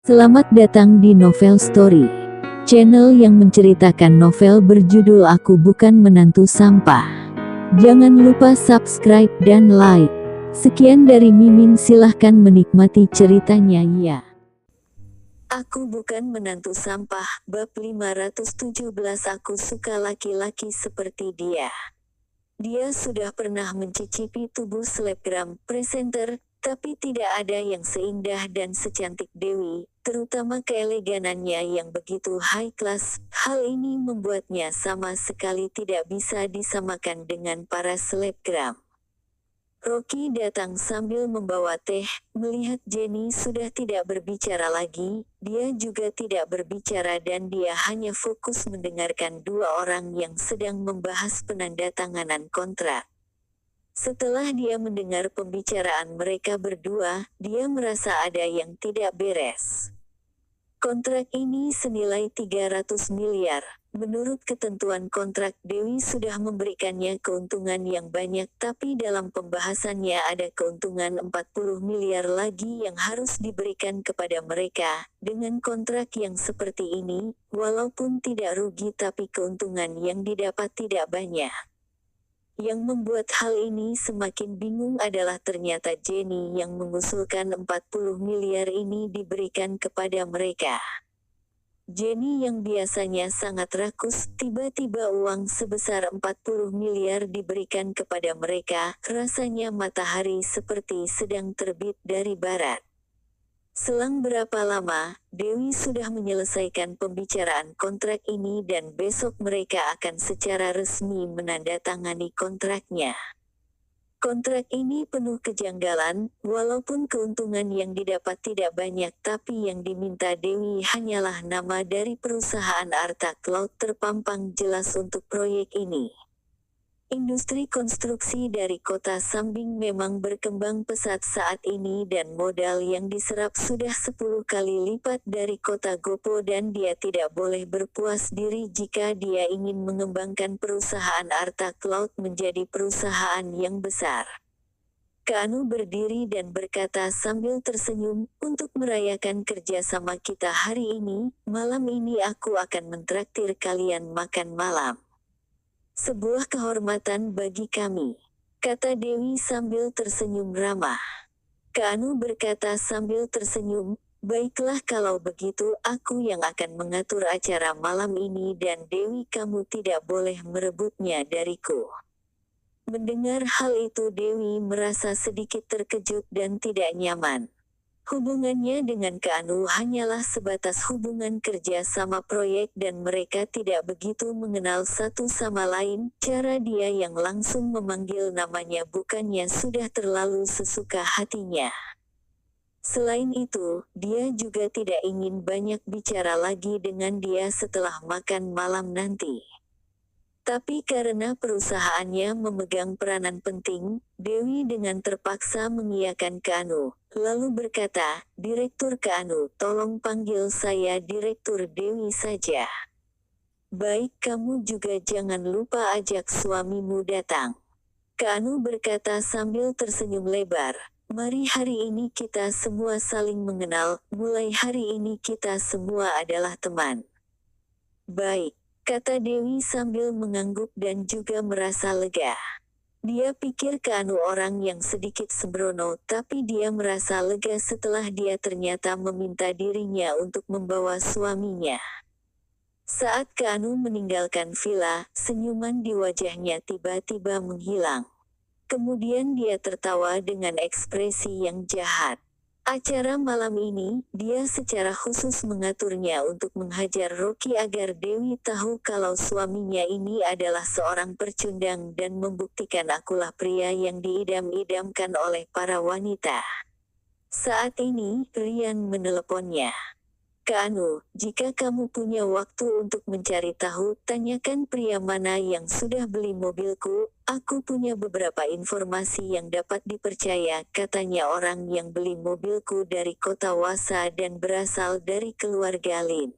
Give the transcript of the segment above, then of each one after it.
Selamat datang di Novel Story, channel yang menceritakan novel berjudul Aku Bukan Menantu Sampah. Jangan lupa subscribe dan like. Sekian dari Mimin, silahkan menikmati ceritanya ya. Aku Bukan Menantu Sampah, bab 517. Aku suka laki-laki seperti dia. Dia sudah pernah mencicipi tubuh selebgram presenter, tapi tidak ada yang seindah dan secantik Dewi, terutama keeleganannya yang begitu high class. Hal ini membuatnya sama sekali tidak bisa disamakan dengan para selebgram. Rocky datang sambil membawa teh. Melihat Jenny sudah tidak berbicara lagi, dia juga tidak berbicara dan dia hanya fokus mendengarkan dua orang yang sedang membahas penandatanganan kontrak. Setelah dia mendengar pembicaraan mereka berdua, dia merasa ada yang tidak beres. Kontrak ini senilai 300 miliar. Menurut ketentuan kontrak, Dewi sudah memberikannya keuntungan yang banyak, tapi dalam pembahasannya ada keuntungan 40 miliar lagi yang harus diberikan kepada mereka. Dengan kontrak yang seperti ini, walaupun tidak rugi tapi keuntungan yang didapat tidak banyak. Yang membuat hal ini semakin bingung adalah ternyata Jenny yang mengusulkan 40 miliar ini diberikan kepada mereka. Jenny yang biasanya sangat rakus, tiba-tiba uang sebesar 40 miliar diberikan kepada mereka, rasanya matahari seperti sedang terbit dari barat. Selang berapa lama, Dewi sudah menyelesaikan pembicaraan kontrak ini dan besok mereka akan secara resmi menandatangani kontraknya. Kontrak ini penuh kejanggalan, walaupun keuntungan yang didapat tidak banyak tapi yang diminta Dewi hanyalah nama dari perusahaan Arta Cloud terpampang jelas untuk proyek ini. Industri konstruksi dari kota Sambing memang berkembang pesat saat ini dan modal yang diserap sudah 10 kali lipat dari kota Gopo dan dia tidak boleh berpuas diri jika dia ingin mengembangkan perusahaan Arta Cloud menjadi perusahaan yang besar. Keanu berdiri dan berkata sambil tersenyum, untuk merayakan kerjasama kita hari ini, malam ini aku akan mentraktir kalian makan malam. Sebuah kehormatan bagi kami, kata Dewi sambil tersenyum ramah. Keanu berkata sambil tersenyum, baiklah kalau begitu aku yang akan mengatur acara malam ini dan Dewi kamu tidak boleh merebutnya dariku. Mendengar hal itu Dewi merasa sedikit terkejut dan tidak nyaman. Hubungannya dengan Keanu hanyalah sebatas hubungan kerja sama proyek dan mereka tidak begitu mengenal satu sama lain. Cara dia yang langsung memanggil namanya bukannya sudah terlalu sesuka hatinya. Selain itu, dia juga tidak ingin banyak bicara lagi dengan dia setelah makan malam nanti. Tapi karena perusahaannya memegang peranan penting, Dewi dengan terpaksa mengiyakan Keanu, lalu berkata, Direktur Keanu, tolong panggil saya Direktur Dewi saja. Baik, kamu juga jangan lupa ajak suamimu datang. Keanu berkata sambil tersenyum lebar, mari hari ini kita semua saling mengenal, mulai hari ini kita semua adalah teman. Baik, kata Dewi sambil mengangguk dan juga merasa lega. Dia pikir Keanu orang yang sedikit sembrono, tapi dia merasa lega setelah dia ternyata meminta dirinya untuk membawa suaminya. Saat Keanu meninggalkan villa, senyuman di wajahnya tiba-tiba menghilang. Kemudian dia tertawa dengan ekspresi yang jahat. Acara malam ini, dia secara khusus mengaturnya untuk menghajar Rocky agar Dewi tahu kalau suaminya ini adalah seorang pecundang dan membuktikan akulah pria yang diidam-idamkan oleh para wanita. Saat ini, Ryan meneleponnya. Keanu, jika kamu punya waktu untuk mencari tahu, tanyakan pria mana yang sudah beli mobilku, aku punya beberapa informasi yang dapat dipercaya, katanya orang yang beli mobilku dari kota Wasa dan berasal dari keluarga Lin.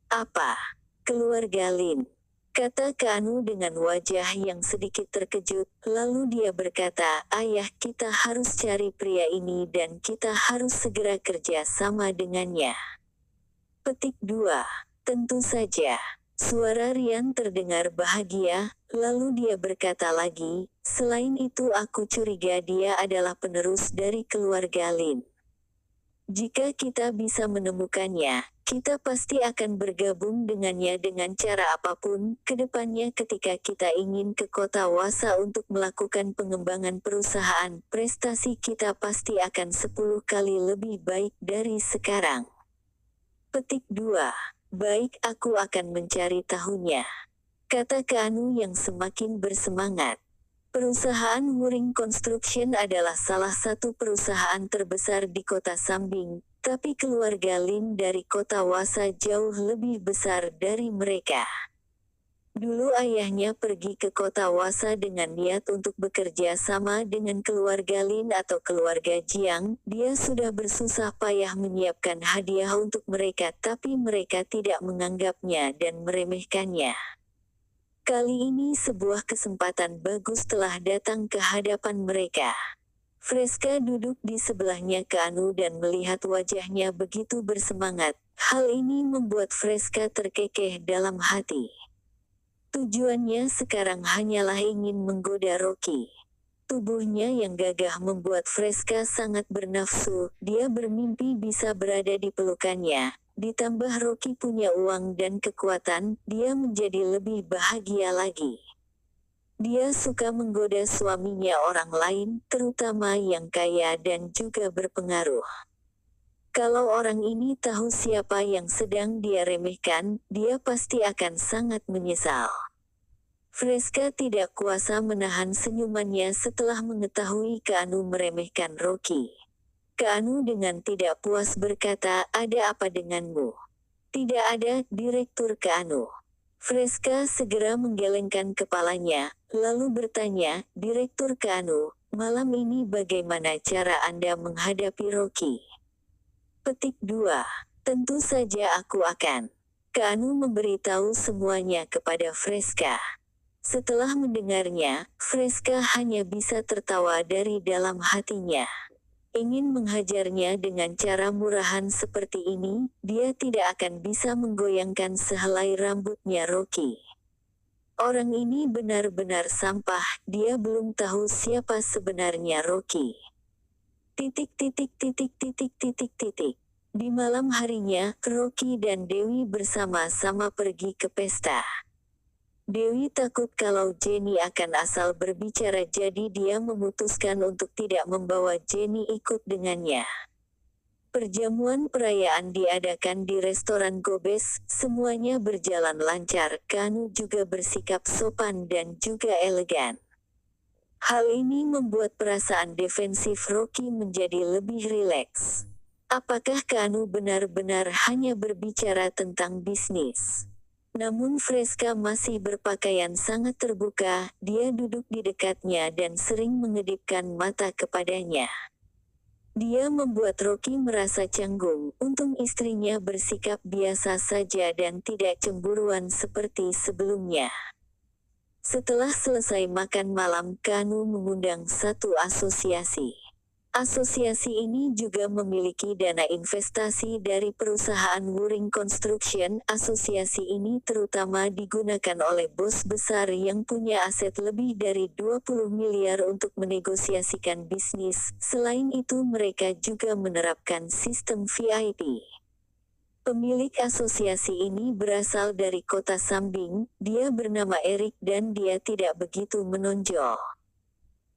Apa? Keluarga Lin? kata Keanu dengan wajah yang sedikit terkejut, lalu dia berkata, "Ayah, kita harus cari pria ini dan kita harus segera kerja sama dengannya." Petik 2. Tentu saja. Suara Ryan terdengar bahagia, lalu dia berkata lagi, "Selain itu aku curiga dia adalah penerus dari keluarga Lin. Jika kita bisa menemukannya, kita pasti akan bergabung dengannya dengan cara apapun ke depannya ketika kita ingin ke kota Wasa untuk melakukan pengembangan perusahaan. Prestasi kita pasti akan 10 kali lebih baik dari sekarang." Petik 2. Baik, aku akan mencari tahunya, kata Keanu yang semakin bersemangat. Perusahaan Wuring Construction adalah salah satu perusahaan terbesar di kota Sambing, tapi keluarga Lin dari kota Wasa jauh lebih besar dari mereka. Dulu ayahnya pergi ke kota Wasa dengan niat untuk bekerja sama dengan keluarga Lin atau keluarga Jiang. Dia sudah bersusah payah menyiapkan hadiah untuk mereka, tapi mereka tidak menganggapnya dan meremehkannya. Kali ini sebuah kesempatan bagus telah datang ke hadapan mereka. Freska duduk di sebelahnya Keanu dan melihat wajahnya begitu bersemangat. Hal ini membuat Freska terkekeh dalam hati. Tujuannya sekarang hanyalah ingin menggoda Rocky. Tubuhnya yang gagah membuat Freska sangat bernafsu. Dia bermimpi bisa berada di pelukannya. Ditambah Rocky punya uang dan kekuatan, dia menjadi lebih bahagia lagi. Dia suka menggoda suaminya orang lain, terutama yang kaya dan juga berpengaruh. Kalau orang ini tahu siapa yang sedang dia remehkan, dia pasti akan sangat menyesal. Freska tidak kuasa menahan senyumannya setelah mengetahui Keanu meremehkan Rocky. Keanu dengan tidak puas berkata, "Ada apa denganmu?" "Tidak ada, Direktur Keanu." Freska segera menggelengkan kepalanya, lalu bertanya, "Direktur Keanu, malam ini bagaimana cara Anda menghadapi Rocky?" Petik 2. Tentu saja aku akan. Keanu memberitahu semuanya kepada Freska. Setelah mendengarnya, Freska hanya bisa tertawa dari dalam hatinya. Ingin menghajarnya dengan cara murahan seperti ini, dia tidak akan bisa menggoyangkan sehelai rambutnya Rocky. Orang ini benar-benar sampah, dia belum tahu siapa sebenarnya Rocky. Di malam harinya, Rocky dan Dewi bersama-sama pergi ke pesta. Dewi takut kalau Jenny akan asal berbicara, jadi dia memutuskan untuk tidak membawa Jenny ikut dengannya. Perjamuan perayaan diadakan di restoran Gobes, semuanya berjalan lancar. Keanu juga bersikap sopan dan juga elegan. Hal ini membuat perasaan defensif Rocky menjadi lebih rileks. Apakah Keanu benar-benar hanya berbicara tentang bisnis? Namun Freska masih berpakaian sangat terbuka, dia duduk di dekatnya dan sering mengedipkan mata kepadanya. Dia membuat Rocky merasa canggung. Untung istrinya bersikap biasa saja dan tidak cemburuan seperti sebelumnya. Setelah selesai makan malam, Keanu mengundang satu asosiasi. Asosiasi ini juga memiliki dana investasi dari perusahaan Wuring Construction. Asosiasi ini terutama digunakan oleh bos besar yang punya aset lebih dari 20 miliar untuk menegosiasikan bisnis. Selain itu mereka juga menerapkan sistem VIP. Pemilik asosiasi ini berasal dari kota Sambing, dia bernama Eric dan dia tidak begitu menonjol.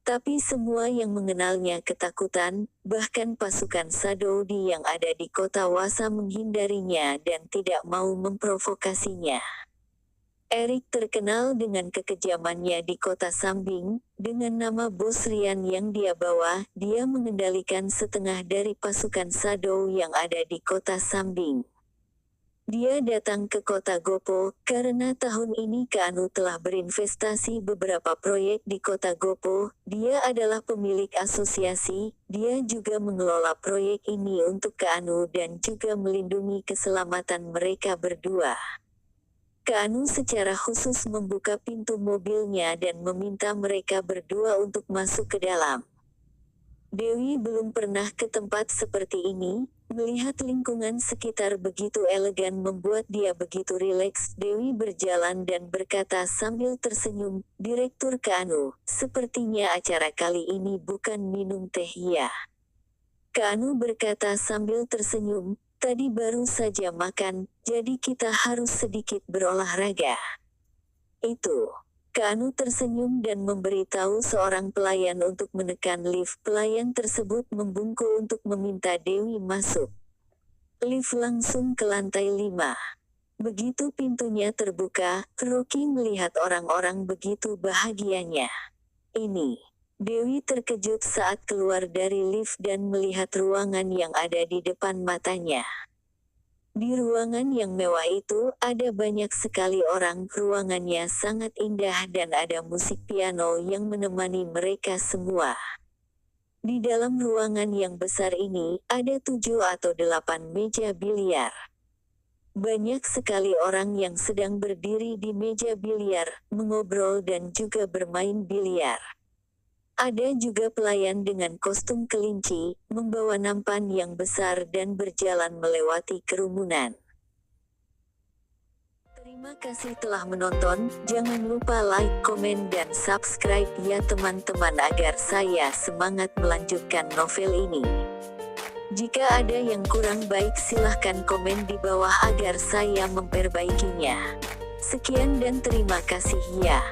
Tapi semua yang mengenalnya ketakutan, bahkan pasukan Sadowdi yang ada di kota Wasa menghindarinya dan tidak mau memprovokasinya. Eric terkenal dengan kekejamannya di kota Sambing, dengan nama Bos Ryan yang dia bawa, dia mengendalikan setengah dari pasukan Sadow yang ada di kota Sambing. Dia datang ke kota Gopo, karena tahun ini Keanu telah berinvestasi beberapa proyek di kota Gopo. Dia adalah pemilik asosiasi, dia juga mengelola proyek ini untuk Keanu dan juga melindungi keselamatan mereka berdua. Kak Anu secara khusus membuka pintu mobilnya dan meminta mereka berdua untuk masuk ke dalam. Dewi belum pernah ke tempat seperti ini, melihat lingkungan sekitar begitu elegan membuat dia begitu rileks. Dewi berjalan dan berkata sambil tersenyum, "Direktur Kak Anu, sepertinya acara kali ini bukan minum teh ya?" Kak Anu berkata sambil tersenyum, "Tadi baru saja makan, jadi kita harus sedikit berolahraga." Itu. Kak Anu tersenyum dan memberitahu seorang pelayan untuk menekan lift. Pelayan tersebut membungkuk untuk meminta Dewi masuk. Lift langsung ke lantai 5. Begitu pintunya terbuka, Rocky melihat orang-orang begitu bahagianya. Ini. Dewi terkejut saat keluar dari lift dan melihat ruangan yang ada di depan matanya. Di ruangan yang mewah itu, ada banyak sekali orang. Ruangannya sangat indah dan ada musik piano yang menemani mereka semua. Di dalam ruangan yang besar ini, ada 7 atau 8 meja biliar. Banyak sekali orang yang sedang berdiri di meja biliar, mengobrol dan juga bermain biliar. Ada juga pelayan dengan kostum kelinci, membawa nampan yang besar dan berjalan melewati kerumunan. Terima kasih telah menonton, jangan lupa like, komen dan subscribe ya teman-teman agar saya semangat melanjutkan novel ini. Jika ada yang kurang baik silahkan komen di bawah agar saya memperbaikinya. Sekian dan terima kasih ya.